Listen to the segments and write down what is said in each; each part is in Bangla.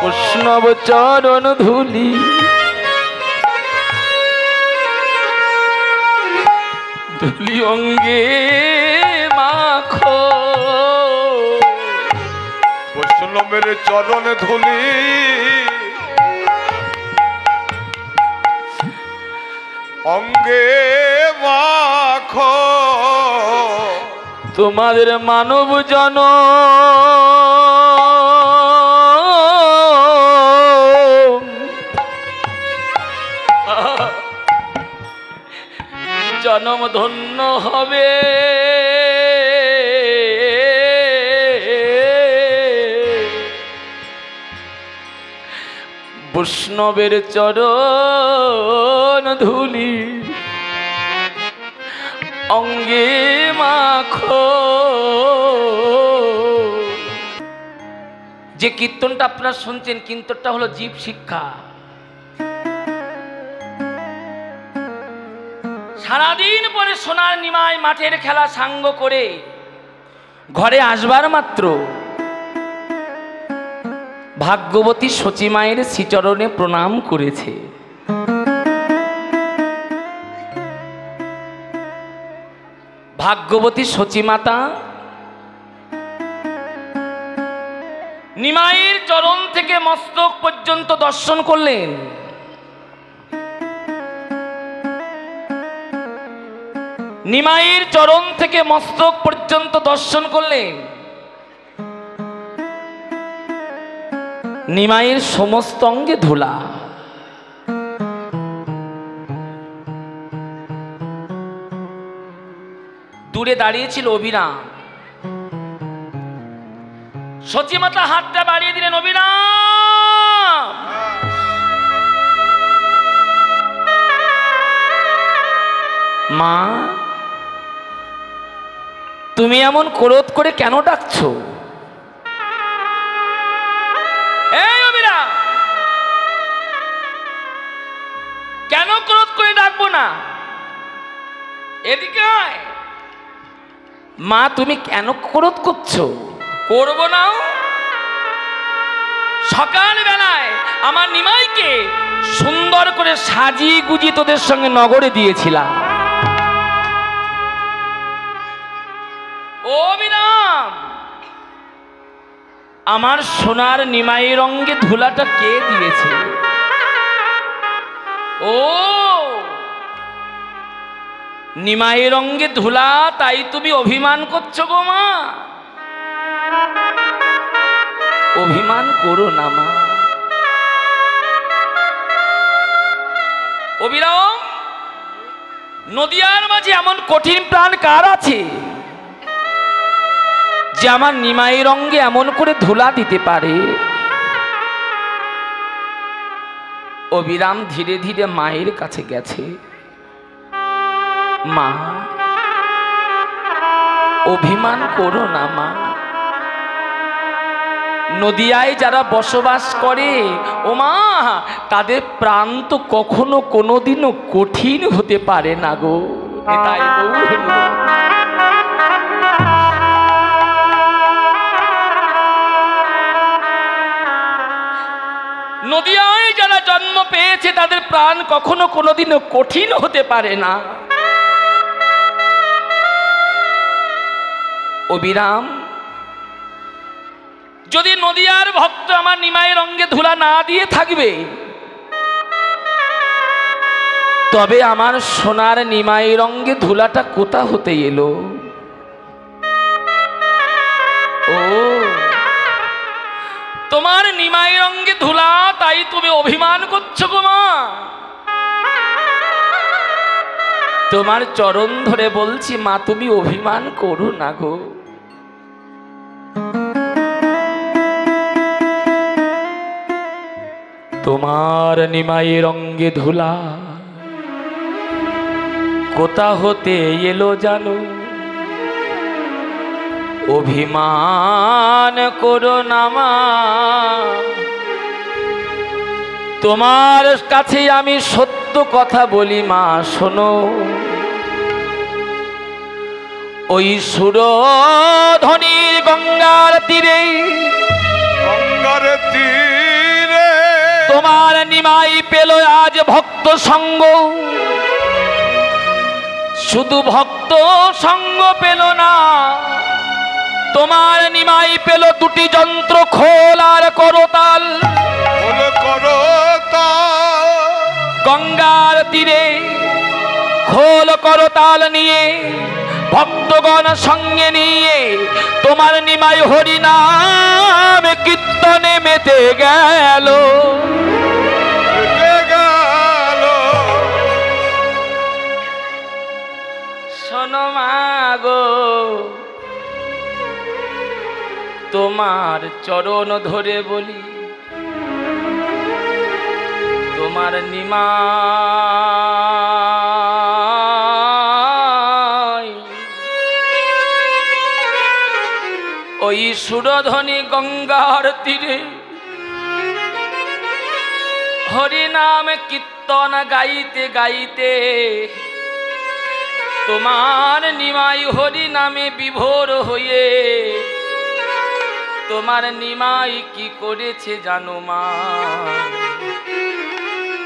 বৈষ্ণব চরণ ধুলি ধুলি অঙ্গে মাখো বৈষ্ণবের চরণ ধুলি অঙ্গে মাখো তোমাদের মানব জন জনম ধন্য হবে বৈষ্ণবের চরণ ধুলি অঙ্গে মাখো। যে কীর্তনটা আপনারা শুনছেন, কীর্তনটা হলো জীব শিক্ষা। সারাদিন পরে সোনার নিমাই মাঠের খেলা সাঙ্গ করে ঘরে আসবার মাত্র ভাগ্যবতী সচী মায়ের শ্রীচরণে প্রণাম করেছে। ভাগ্যবতী সচী মাতা নিমাইয়ের চরণ থেকে মস্তক পর্যন্ত দর্শন করলেন। নিমাইয়ের চরণ থেকে মস্তক পর্যন্ত দর্শন করলেন। নিমাইয়ের সমস্ত অঙ্গে ধুলা। দূরে দাঁড়িয়েছিল অভিরাম। সচীমাতা হাতটা বাড়িয়ে দিলেন, অভিরাম মা তুমি এমন ক্রোধ করে কেন ডাকছো? এই অভিরাম, কেন ক্রোধ করে ডাকবো না? এদিকে আয়। মা তুমি কেন ক্রোধ করছো? করবো না। সকাল বেলায় আমার নিমাইকে সুন্দর করে সাজিয়ে গুজিয়ে তোদের সঙ্গে নগরে দিয়েছিলাম। ও বিরাম, আমার সোনার নিমাইয়ের অঙ্গে ধুলাটা কে দিয়েছে? ও নিমাইয়ের অঙ্গে ধুলা, তাই তুমি অভিমান করছো গো মা? অভিমান করো না মা। অবিরাম, নদিয়ার মাঝে এমন কঠিন প্রাণ কার আছে যে আমার নিমাইয়ের অঙ্গে এমন করে ধুলা দিতে পারে? অবিরাম ধীরে ধীরে মায়ের কাছে গেছে। মা অভিমান করো না মা। নদিয়ায় যারা বসবাস করে ও মা, তাদের প্রাণ তো কখনো কোনোদিনও কঠিন হতে পারে না গো। তাই নদিয়ায় যারা জন্ম পেয়েছে তাদের প্রাণ কখনো কোনোদিনও কঠিন হতে পারে না। অবিরাম, যদি নদিয়ার ভক্ত আমার নিমাইয়ের অঙ্গে ধুলা না দিয়ে থাকবে, তবে আমার সোনার নিমাইয়ের অঙ্গে ধুলাটা কোথা হতে এলো? ও তোমার নিমাইয়ের অঙ্গে ধুলা, তাই তুমি অভিমান করছো গো মা। তোমার চরণ ধরে বলছি মা, তুমি অভিমান করো না গো। তোমার নিমাইয়ের অঙ্গে ধুলা কোথা হতে এলো জানো? অভিমান করো না মা। তোমার কাছে আমি সত্য কথা বলি মা, শোনো। ওই সুরধ্বনির গঙ্গার তীরে, গঙ্গার তীরে নিমাই পেল আজ ভক্ত সঙ্গ, শুধু ভক্ত সঙ্গ পেল না, তোমার নিমাই পেল দুটি যন্ত্র, খোল আর করতাল। গঙ্গার তীরে খোল করতাল নিয়ে ভক্তগণ সঙ্গে নিয়ে তোমার নিমাই হরিনাম কীর্তনে মেতে গেল। শোনো মাগো, তোমার চরণ ধরে বলি, তোমার নিমাই ওই সুরধ্বনি গঙ্গার তীরে হরিনাম কীর্তন গাইতে গাইতে তোমার নিমাই হরিনামে বিভোর হয়ে তোমার নিমাই কি করেছে জানো মা?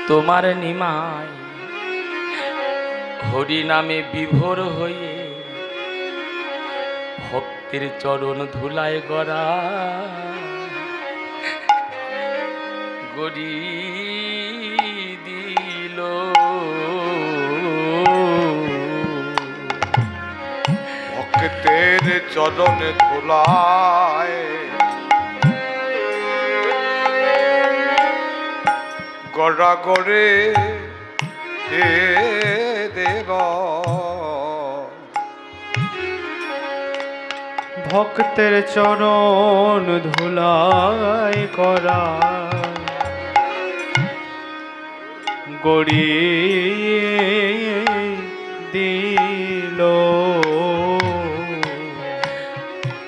তোমার নিমাই হরিনামে বিভোর হয়ে ভক্তের চরণ ধুলায় গড়া গড়ি দিল। ভক্তের চরণে ধুলায় গড়া গড়ে দেব। ভক্তের চরণ ধুলায় করা গড়ি দিল।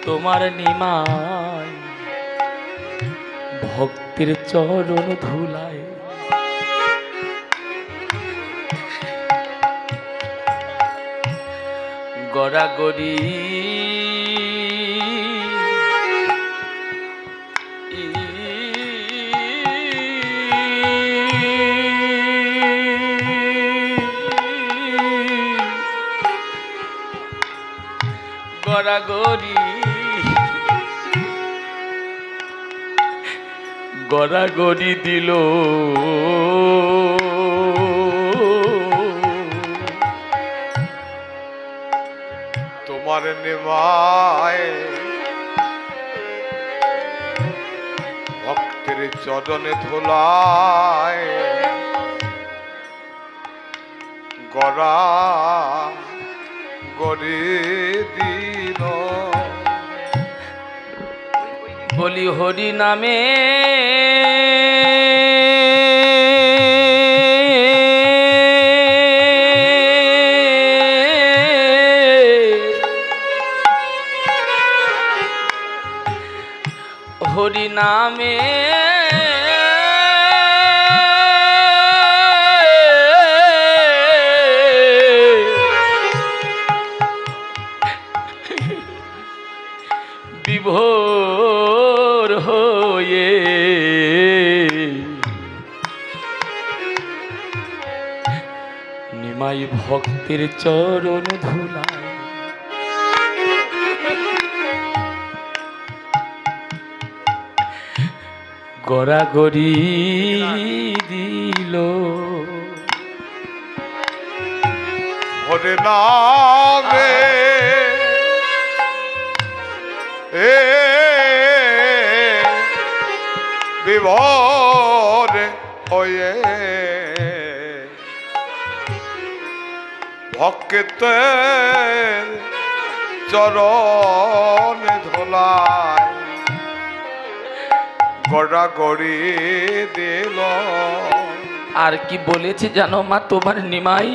তোমার নিমাই ভক্তের চরণ ধুলায় গড়াগড়ি গড়াগড়ি গড়াগড়ি দিল। তোমার নিমাই ভক্তের চরণে ধুলায় গড়া গড়ি দিল। বলি হরি নামে হরি নামে বিভোর হয়ে নিমাই ভক্তের চরণ ধুলায় গড়াগড়ি দিল। হরে নামে বিভোর হয়ে ভক্তের চরণ ধুলায় গড়াগড়ি দিল। আর কি বলেছে জানো মা? তোমার নিমাই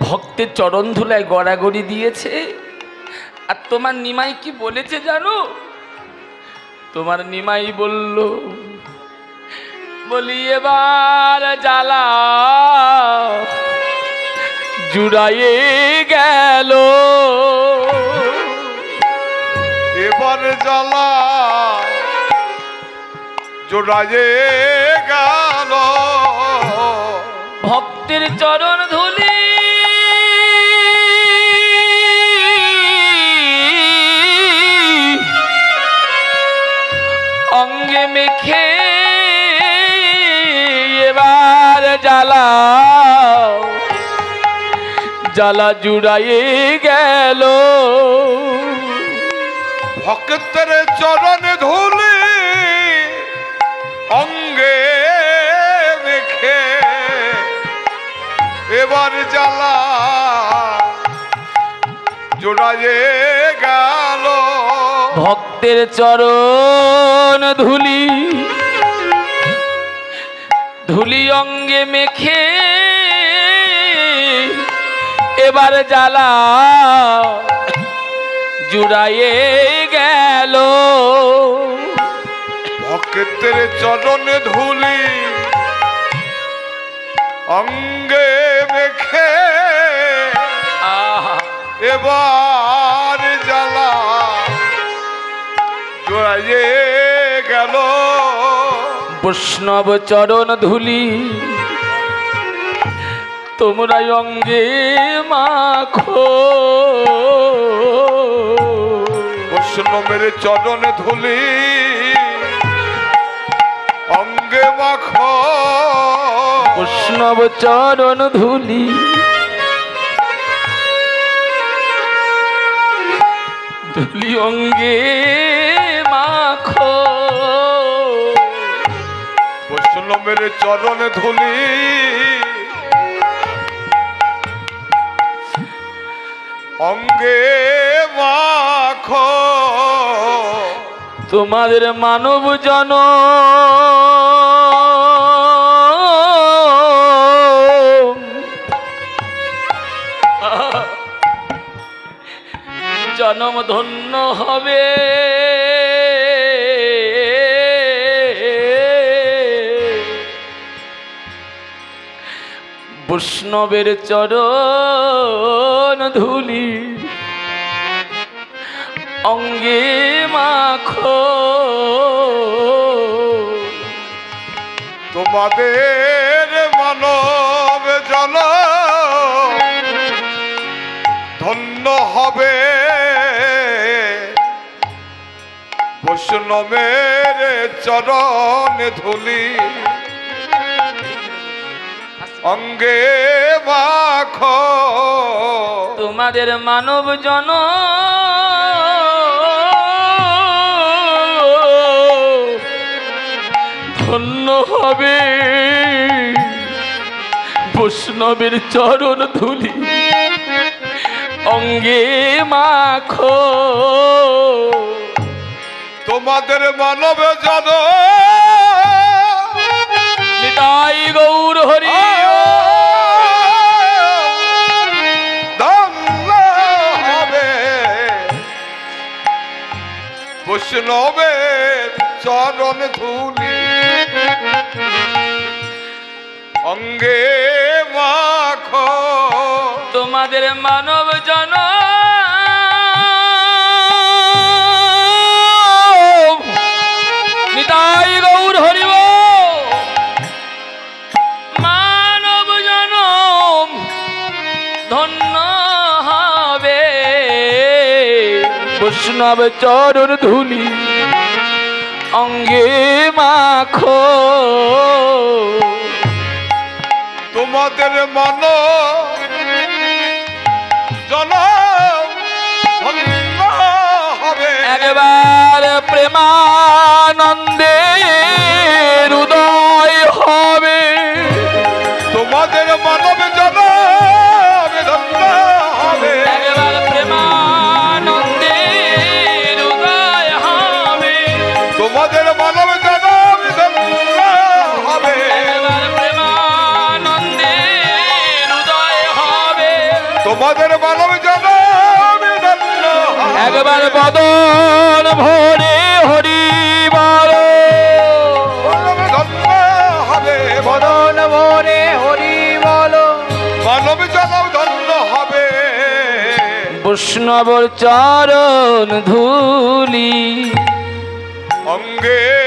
ভক্তের চরণ ধুলায় গড়াগড়ি দিয়েছে। আর তোমার নিমাই কি বলেছে জানো? তোমার নিমাই বলল, বলি এবার জ্বালা জুড়াইয়ে গেল, এবার জ্বালা জোড়ায়ে গেল ভক্তের চরণ ধুলি অঙ্গে মেখে এবার জ্বালা জ্বালা জুড়াইয়ে গেল ভক্তের চরণ ধুলি অঙ্গে মেখে এবার জ্বালা জোড়ায়ে গেল ভক্তের চরণ ধুলি ধুলি অঙ্গে মেখে এবার জ্বালা জুড়াইয়ে গেল ভক্তের চরণ ধুলি অঙ্গে মেখে এবার জ্বালা জোড়ায়ে গেল বৈষ্ণব চরণ ধুলি তোমরা অঙ্গে মাখো বৈষ্ণবের চরণ ধুলি অঙ্গে মাখো বৈষ্ণব চরণ ধুলি ধুলি অঙ্গে মাখো বৈষ্ণবের চরণ ধুলি অঙ্গে মাখো তোমাদের মানব জন জনম ধন্য হবে বৈষ্ণবের চরণ ধুলি অঙ্গে মাখো তোমাদের মানব জন ধন্য হবে বৈষ্ণবের চরণ ধুলি অঙ্গে মাখো তোমাদের মানব জন ধন্য হবে বৈষ্ণবের চরণ ধুলি অঙ্গে মাখো তোমাদের মানব জন নিতাই গৌর হরি ধন্য হবে বৈষ্ণবের চরণ ধুলি অঙ্গে মাখো তোমাদের মানব জন নিতাই গৌর হরিব মানব জন ধন্য হবে বৈষ্ণব চরণ ধুলি অঙ্গে মাখো তোমাদের মন জন ধন্য হবে একবার প্রেমানন্দে হৃদয় হবে তোমাদের মানব জন ধন্য হবে একবার প্রেমানন্দে হৃদয় হবে তোমাদের মানব জন ধন্য হবে একবার প্রেমানন্দে হৃদয় হবে তোমাদের মানব জন ধন্য একবার বদন ভরে হরি বল ধন্য হবে বদন ভরে হরি বল মানব জন ধন্য হবে বৈষ্ণবর চরণ ধুলি অঙ্গে